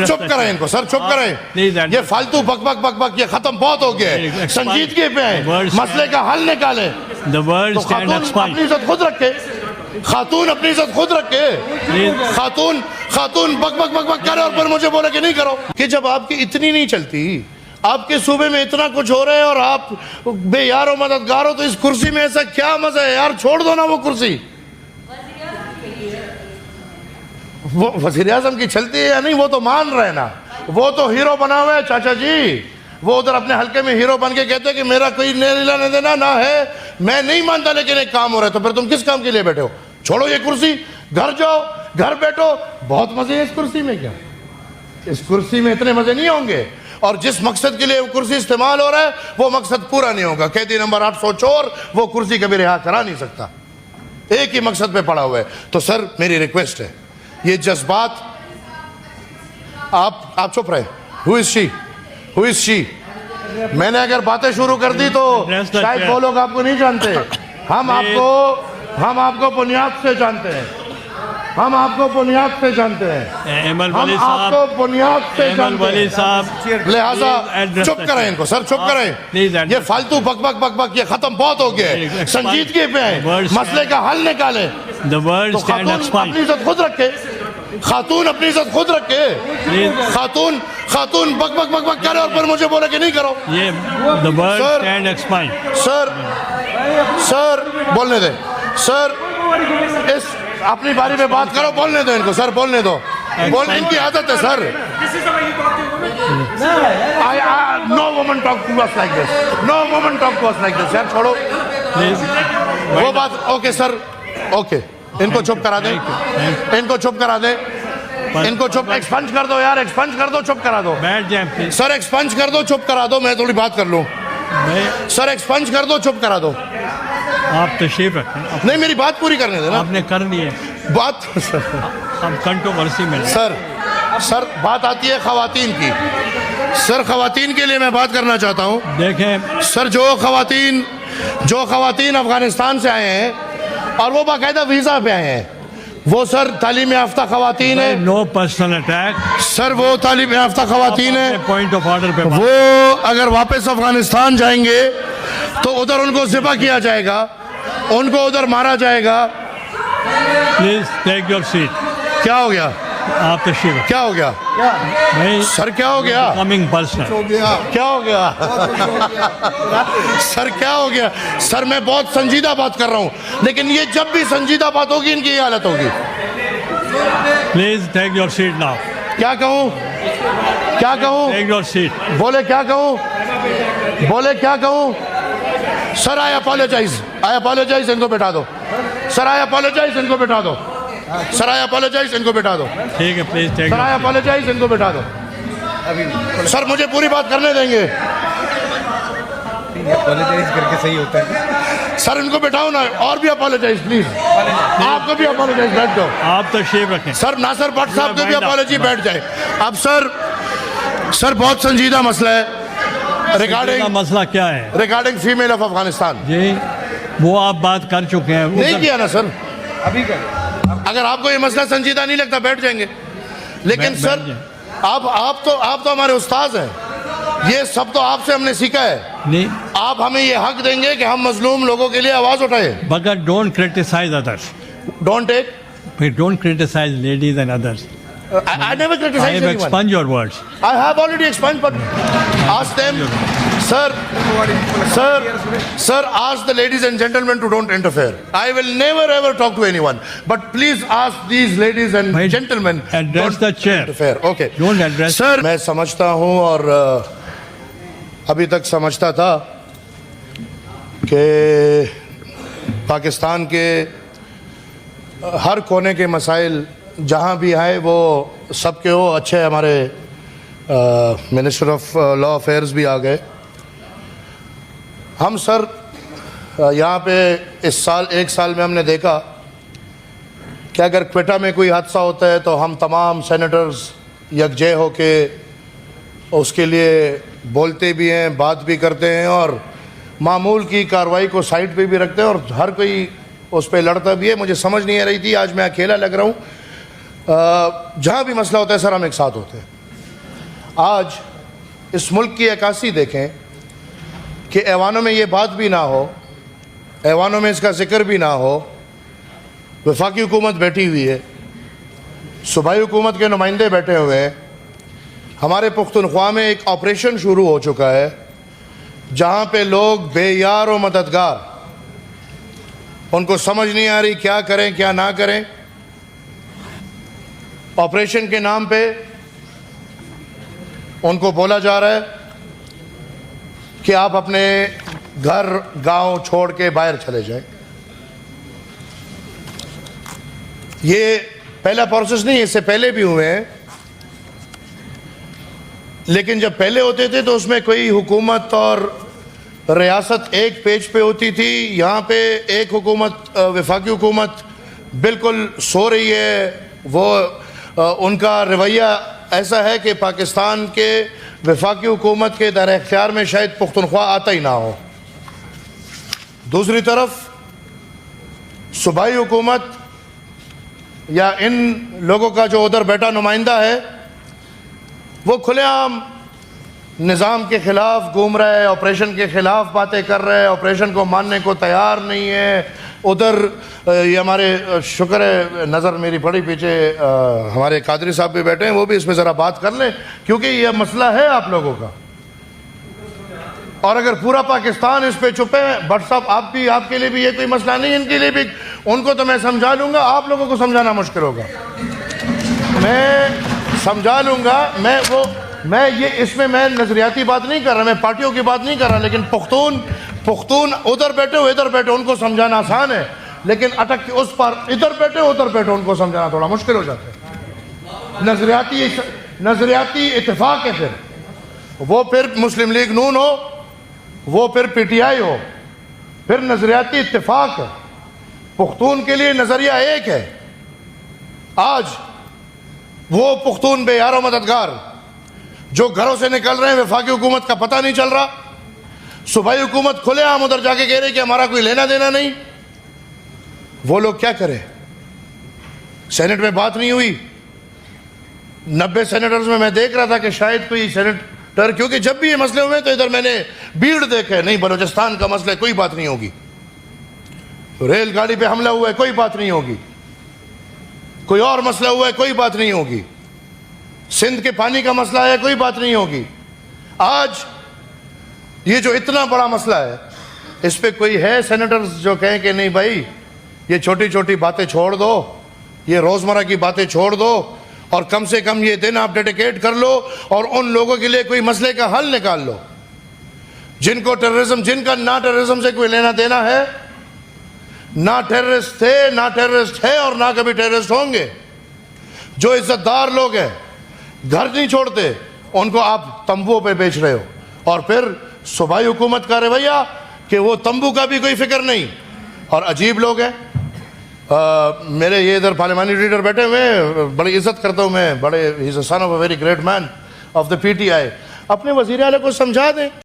चुप करें इनको सर, चुप करें। ये फालतू बक बक बक बक ये खत्म बहुत हो गया है। संजीदगी पे है, मसले का हल निकाले। तो खातून अपनी इज्जत खुद रखे, खातून अपनी इज्जत खुद रखे। खातून बक बक बक बक करे और फिर मुझे बोले कि नहीं करो। कि जब आपकी इतनी नहीं चलती, आपके सूबे में इतना कुछ हो रहा है और आप बेयार मददगार हो, तो इस कुर्सी में ऐसा क्या मजा है यार? छोड़ दो ना वो कुर्सी। वो वज़ीर आज़म की चलती है या नहीं वो तो मान रहे ना, वो तो हीरो बना हुआ है चाचा जी। वो उधर अपने हल्के में हीरो बन के कहते हैं कि मेरा कोई लेना देना ना है, मैं नहीं मानता, लेकिन एक काम हो रहा है। तो फिर तुम किस काम के लिए बैठे हो? छोड़ो ये कुर्सी, घर जाओ, घर बैठो। बहुत मजे हैं इस कुर्सी में। क्या इस कुर्सी में इतने मजे नहीं होंगे? और जिस मकसद के लिए वो कुर्सी इस्तेमाल हो रहा है वो मकसद पूरा नहीं होगा। कैदी नंबर 800 चोर वो कुर्सी कभी रिहा करा नहीं सकता, एक ही मकसद पे पड़ा हुआ है। तो सर मेरी रिक्वेस्ट है, ये जज्बात आप चुप रहे। Who is she? Who is she? मैंने अगर बातें शुरू कर दी तो शायद वो लोग आपको नहीं जानते। हम आपको बुनियाद से जानते हैं। हम आपको बुनियाद से जानते हैं। हम आपको बुनियाद से जानते हैं। लिहाजा चुप करें इनको सर, चुप करें। ये फालतू बक बक बक बक ये खत्म बहुत हो गया है। संजीदगी पे है, मसले का हल निकाले। तो खातून अपनी इज्जत खुद रखे, खातून अपनी इज्जत खुद रखे। खातून बक बक बक बक करे और फिर मुझे बोले कि नहीं करो। सर बोलने दे सर, इस अपनी बारी में बात करो, बोलने दो इनको सर, बोलने दो। बोलने इनकी आदत है sir. No woman talk to us like this, no woman talk to us like this. यार छोड़ो वो बात। ओके सर, ओके, इनको चुप करा दें, इनको चुप करा दें, इनको चुप। एक्सपंज कर दो यार, एक्सपंज कर दो, चुप करा दो। बैठ जाए सर, एक्सपंज कर दो, चुप करा दो। मैं थोड़ी बात कर लूँ सर, एक्सपंज कर दो, चुप करा दो। आप तशरीफ रखें। नहीं मेरी बात पूरी करने देना। आपने कर ली है बात। हम कंट्रोवर्सी में सर बात आती है खवातीन की। सर खवातीन के लिए मैं बात करना चाहता हूँ। देखें सर, जो खवातीन अफगानिस्तान से आए हैं और वो बाकायदा वीज़ा पे आए हैं, वो सर तालीम याफ्ता खवातीन है। नो पर्सनल अटैक सर, वो तालीम याफ्ता खवातीन है। पॉइंट ऑफ ऑर्डर पे वो अगर वापस अफगानिस्तान जाएंगे तो उधर उनको ज़िबा किया जाएगा, उनको उधर मारा जाएगा। Please take your seat. क्या हो गया? आप तशरीफ। क्या हो गया? नहीं सर क्या हो गया? कमिंग पर्सनल क्या हो गया? सर क्या हो गया? सर मैं बहुत संजीदा बात कर रहा हूँ, लेकिन ये जब भी संजीदा बात होगी इनकी ये हालत होगी। Please take your seat now. क्या कहूँ? क्या कहूँ? Take your seat. बोले क्या कहूँ? बोले क्या कहूँ? सर आई अपोलोजाइज, इनको बैठा दो। सर आई अपोलोजाइज, इनको बैठा दो। सर आई अपोलोजाइज, इनको बैठा दो। ठीक है, please take. Sir I apologize, इनको बैठा दो। सर मुझे पूरी बात करने देंगे? अपोलोजाइज करके सही होता है सर, इनको बैठाओ ना। और भी अपोलोजाइज प्लीज, आपको भी अपोलोजाइज। बैठ जाओ। आप तशरीफ रखें सर। नासिर भट्ट साहब को भी अपोलॉजी, बैठ जाए। अब सर बहुत संजीदा मसला है। रिगार्डिंग मसला क्या है? Regarding female of Afghanistan. जी वो आप बात कर चुके हैं। नहीं किया ना सर? अभी कर। अगर आपको ये मसला संजीदा नहीं लगता बैठ जाएंगे, लेकिन सर आप तो हमारे उस्ताद हैं। ये सब तो आपसे हमने सीखा है। नहीं, आप हमें ये हक देंगे कि हम मजलूम लोगों के लिए आवाज उठाए। But don't criticize others. Don't criticize ladies and others. I never criticize I have anyone. expunged your words. I have already expunged, but ask them, sir, ask the ladies and gentlemen to don't interfere. I will never ever talk to anyone, but please ask these ladies and gentlemen. Address the chair. Interfere. Okay. Don't address. Sir, मैं समझता हूँ और अभी तक समझता था कि पाकिस्तान के हर कोने के मसाइल जहाँ भी आए वो सबके हो अच्छे। हमारे मिनिस्टर ऑफ लॉ अफेयर्स भी आ गए। हम सर यहाँ पे इस साल 1 साल में हमने देखा कि अगर क्वेटा में कोई हादसा होता है तो हम तमाम सेनेटर्स यकजह होके उसके लिए बोलते भी हैं, बात भी करते हैं और मामूल की कार्रवाई को साइड पे भी रखते हैं और हर कोई उस पर लड़ता भी है। मुझे समझ नहीं आ रही थी, आज मैं अकेला लग रहा हूँ जहाँ भी मसला होता है सर हम एक साथ होते हैं। आज इस मुल्क की अक्कासी देखें कि ऐवानों में ये बात भी ना हो, ऐवानों में इसका जिक्र भी ना हो, वफाकी हुकूमत बैठी हुई है, सूबाई हुकूमत के नुमाइंदे बैठे हुए हैं। हमारे पुख्तनख्वा में एक ऑपरेशन शुरू हो चुका है जहाँ पे लोग बेयार और मददगार, उनको समझ नहीं आ रही क्या करें क्या ना करें। ऑपरेशन के नाम पे उनको बोला जा रहा है कि आप अपने घर गांव छोड़ के बाहर चले जाएं। ये पहला प्रोसेस नहीं, इससे पहले भी हुए हैं, लेकिन जब पहले होते थे तो उसमें कोई हुकूमत और रियासत एक पेज पे होती थी। यहाँ पे एक हुकूमत, वफाकी हुकूमत बिल्कुल सो रही है। वो उनका रवैया ऐसा है कि पाकिस्तान के वफाकी हुकूमत के दायरे इख्तियार में शायद पुख्तनख्वा आता ही ना हो। दूसरी तरफ सूबाई हुकूमत या इन लोगों का जो उधर बैठा नुमाइंदा है वो खुलेआम निज़ाम के ख़िलाफ़ घूम रहा है, ऑपरेशन के ख़िलाफ़ बातें कर रहा है, ऑपरेशन को मानने को तैयार नहीं है। उधर ये हमारे शुक्र है नज़र मेरी बड़ी पीछे हमारे कादरी साहब भी बैठे हैं, वो भी इस पर ज़रा बात कर लें क्योंकि यह मसला है आप लोगों का। और अगर पूरा पाकिस्तान इस पे चुप है, भट्ट साहब आप भी, आपके लिए भी ये कोई मसला नहीं, इनके लिए भी, उनको तो मैं समझा लूँगा, आप लोगों को समझाना मुश्किल होगा। मैं समझा लूँगा, मैं ये इसमें मैं नज़रियाती बात नहीं कर रहा, मैं पार्टियों की बात नहीं कर रहा, लेकिन पुख्तून उधर बैठे हो इधर बैठे उनको समझाना आसान है, लेकिन अटक के उस पर इधर बैठे उनको समझाना थोड़ा मुश्किल हो जाता है। नज़रियाती इत्तेफाक है, फिर मुस्लिम लीग नून हो, वो फिर पीटीआई हो, फिर नज़रियाती इत्तेफाक है। पुख्तून के लिए नज़रिया एक है। आज वो पुख्तून बेयार और मददगार जो घरों से निकल रहे हैं, वफाकी हुकूमत का पता नहीं चल रहा, सूबाई हुकूमत खुलेआम उधर जाके कह रहे कि हमारा कोई लेना देना नहीं, वो लोग क्या करें? सेनेट में बात नहीं हुई। 90 सेनेटर्स में मैं देख रहा था कि शायद कोई सेनेटर, क्योंकि जब भी ये मसले हुए तो इधर मैंने भीड़ देखे, नहीं बलूचिस्तान का मसला है कोई बात नहीं होगी, रेलगाड़ी पे हमला हुआ है कोई बात नहीं होगी, कोई और मसला हुआ है कोई बात नहीं होगी, सिंध के पानी का मसला है कोई बात नहीं होगी। आज ये जो इतना बड़ा मसला है इस पे कोई है सेनेटर्स जो कहें कि नहीं भाई ये छोटी छोटी बातें छोड़ दो, ये रोजमर्रा की बातें छोड़ दो और कम से कम ये दिन आप डेडिकेट कर लो और उन लोगों के लिए कोई मसले का हल निकाल लो जिनको टेररिज्म, जिनका ना टेररिज्म से कोई लेना देना है, ना टेररिस्ट थे, ना टेररिस्ट है और ना कभी टेररिस्ट होंगे, जो इज्जतदार लोग हैं, घर नहीं छोड़ते, उनको आप तंबुओं पे बेच रहे हो। और फिर सूबाई हुकूमत का रवैया कि वो तंबू का भी कोई फिक्र नहीं। और अजीब लोग हैं। मेरे ये इधर पार्लियामानी लीडर बैठे हुए हैं, बड़ी इज्जत करता हूँ मैं, बड़े, he is a son of a very great man of the PTI. अपने वज़ीर आला को समझा दें।